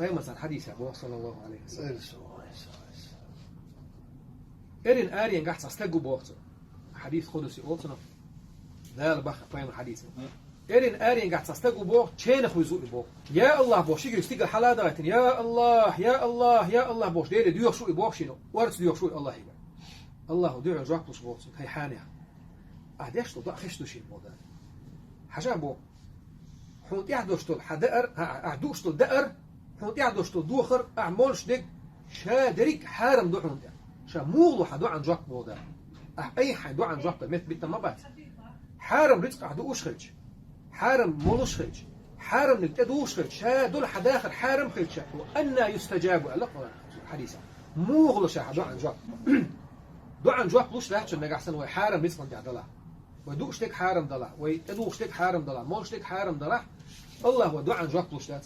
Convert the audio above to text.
قيمة الحديث أبو صلى الله عليه وسلم إرين آرين قاعد تستجو بوقت حديث قدسي أوتنا ذا البخ قيمة الحديث إرين آرين قاعد تستجو بوقت شين أخوي زوج بوقت يا الله بوش يجي يستيق الحلا يا الله يا الله يا الله بوش دير ديوخ شو يبوخ شنو ورث ديوخ شو الله يبقى الله ديوخ جاك بوش بوقت هي حانها أهديش تو ضع خشتو شيء مودا حاجة بو حوت يحدوش تو حدقر أعدوش تو دقر حوت يحدوش تو دوخر أعملش ديك شادريك حارم دو حوت شا موغلو حدو عن جاك مودا أي حدو عن جاك مثل بيت ما بات حارم رزق عدوش خرج حارم مولوش خرج حارم نلتدوش خرج شا دول حداخر حارم خرج وأنا يستجاب الله حديثا موغلو شا حدو عن جاك دو عن جاك لوش لاحش النجاح سنوي حارم رزق انت عدلا ويدوش تك حارم دلا ويدوش تك حارم دلا مولش تك حارم دلا الله ودو عن جاك لوش